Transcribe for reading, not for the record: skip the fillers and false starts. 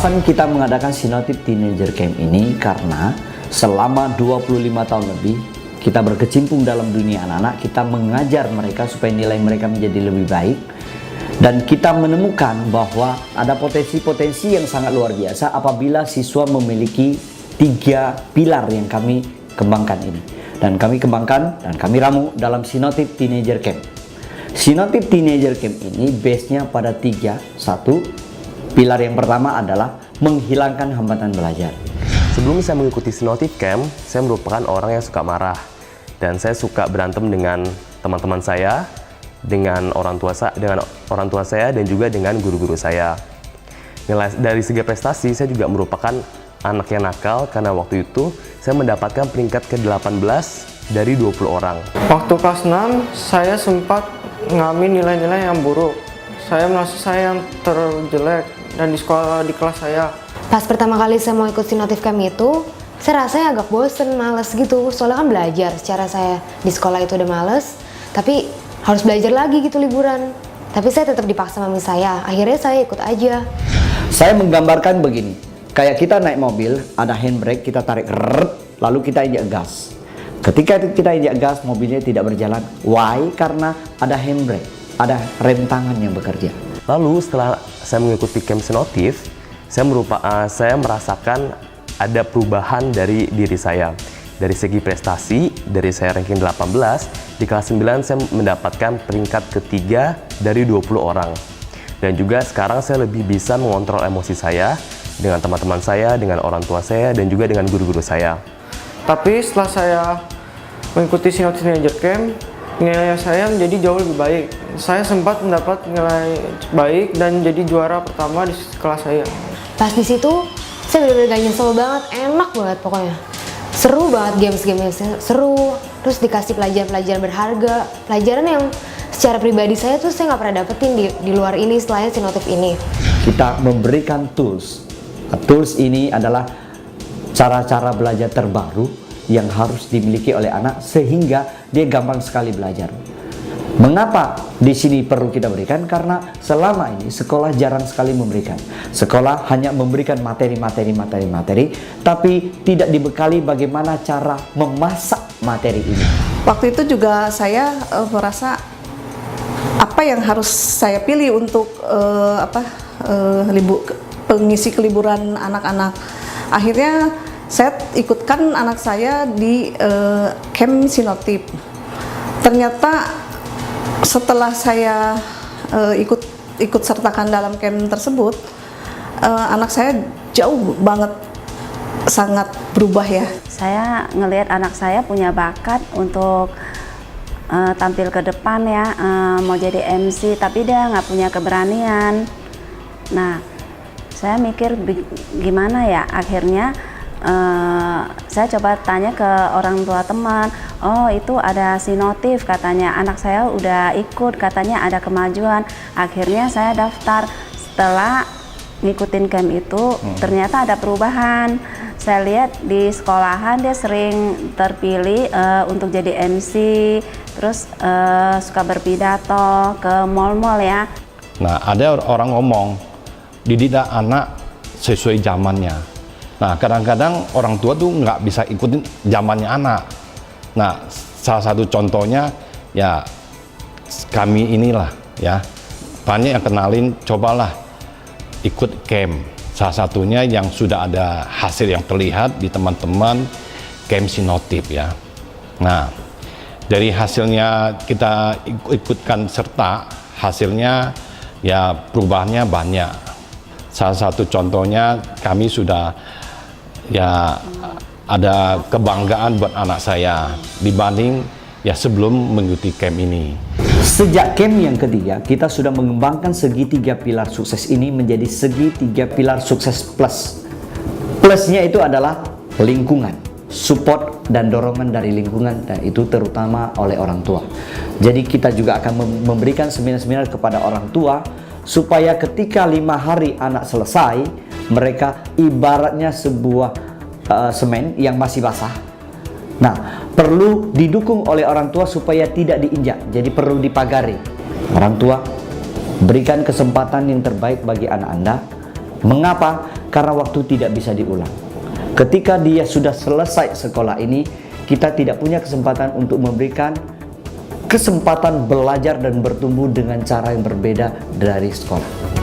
Alasan kita mengadakan Sinotip Teenager Camp ini karena selama 25 tahun lebih kita berkecimpung dalam dunia anak-anak, kita mengajar mereka supaya nilai mereka menjadi lebih baik, dan kita menemukan bahwa ada potensi-potensi yang sangat luar biasa apabila siswa memiliki 3 pilar yang kami kembangkan ini, dan kami kembangkan dan kami ramu dalam Sinotip Teenager Camp. Sinotip Teenager Camp ini base-nya pada 3. 1, pilar yang pertama adalah menghilangkan hambatan belajar. Sebelum saya mengikuti Sinotip Camp, saya merupakan orang yang suka marah. Dan saya suka berantem dengan teman-teman saya, dengan orang tua saya, dan juga dengan guru-guru saya. Dari segi prestasi, saya juga merupakan anak yang nakal karena waktu itu saya mendapatkan peringkat ke-18 dari 20 orang. Waktu kelas 6, saya sempat ngambil nilai-nilai yang buruk. Saya merasa saya yang terjelek dan di kelas saya. Pas pertama kali saya mau ikut Sinotip Camp itu, saya rasanya agak bosen, males gitu. Soalnya kan belajar, secara saya di sekolah itu udah males, tapi harus belajar lagi gitu liburan. Tapi saya tetap dipaksa mami saya, akhirnya saya ikut aja. Saya menggambarkan begini, kayak kita naik mobil, ada handbrake, kita tarik lalu kita injak gas. Ketika kita injak gas, mobilnya tidak berjalan. Why? Karena ada handbrake, ada rem tangan yang bekerja. Lalu setelah saya mengikuti Camp Sinotip, saya merasakan ada perubahan dari diri saya. Dari segi prestasi, dari saya ranking 18, di kelas 9 saya mendapatkan peringkat ketiga dari 20 orang. Dan juga sekarang saya lebih bisa mengontrol emosi saya dengan teman-teman saya, dengan orang tua saya, dan juga dengan guru-guru saya. Tapi setelah saya mengikuti Sinotip Teenager Camp, nilai saya menjadi jauh lebih baik. Saya sempat mendapat nilai baik dan jadi juara pertama di kelas saya. Pas di situ, saya bener-bener gak nyesel banget, enak banget pokoknya. Seru banget games-gamesnya, seru. Terus dikasih pelajaran-pelajaran berharga, pelajaran yang secara pribadi saya tuh saya nggak pernah dapetin di luar ini selain Sinotip ini. Kita memberikan tools. Tools ini adalah cara-cara belajar terbaru yang harus dimiliki oleh anak sehingga dia gampang sekali belajar. Mengapa di sini perlu kita berikan? Karena selama ini sekolah jarang sekali memberikan. Sekolah hanya memberikan materi, tapi tidak dibekali bagaimana cara memasak materi ini. Waktu itu juga saya merasa apa yang harus saya pilih untuk pengisi keliburan anak-anak. Akhirnya saya ikutkan anak saya di Camp Sinotip. Ternyata setelah saya ikut sertakan dalam camp tersebut, anak saya jauh banget, sangat berubah ya. Saya ngelihat anak saya punya bakat untuk tampil ke depan ya, mau jadi MC, tapi dia nggak punya keberanian. Nah, saya mikir gimana ya, akhirnya saya coba tanya ke orang tua teman, oh itu ada Sinotip katanya, anak saya udah ikut, katanya ada kemajuan. Akhirnya saya daftar. Setelah ngikutin camp itu, ternyata ada perubahan. Saya lihat di sekolahan dia sering terpilih untuk jadi MC, terus suka berpidato ke mall-mall ya. Nah, ada orang ngomong, didiklah anak sesuai zamannya. Nah, kadang-kadang orang tua tuh nggak bisa ikutin zamannya anak. Nah, salah satu contohnya ya kami inilah ya, banyak yang kenalin, cobalah ikut camp. Salah satunya yang sudah ada hasil yang terlihat di teman-teman Camp Sinotip ya. Nah, dari hasilnya kita ikutkan serta, hasilnya ya perubahannya banyak. Salah satu contohnya kami sudah ya ada kebanggaan buat anak saya dibanding ya sebelum mengikuti camp ini. Sejak camp yang ketiga, kita sudah mengembangkan segitiga pilar sukses ini menjadi segitiga pilar sukses plus. Plusnya itu adalah lingkungan, support dan dorongan dari lingkungan, dan itu terutama oleh orang tua. Jadi kita juga akan memberikan seminar-seminar kepada orang tua supaya ketika 5 hari anak selesai, mereka ibaratnya sebuah semen yang masih basah. Nah, perlu didukung oleh orang tua supaya tidak diinjak, jadi perlu dipagari. Orang tua, berikan kesempatan yang terbaik bagi anak Anda Mengapa? Karena waktu tidak bisa diulang. Ketika dia sudah selesai sekolah ini, kita tidak punya kesempatan untuk memberikan kesempatan belajar dan bertumbuh dengan cara yang berbeda dari sekolah.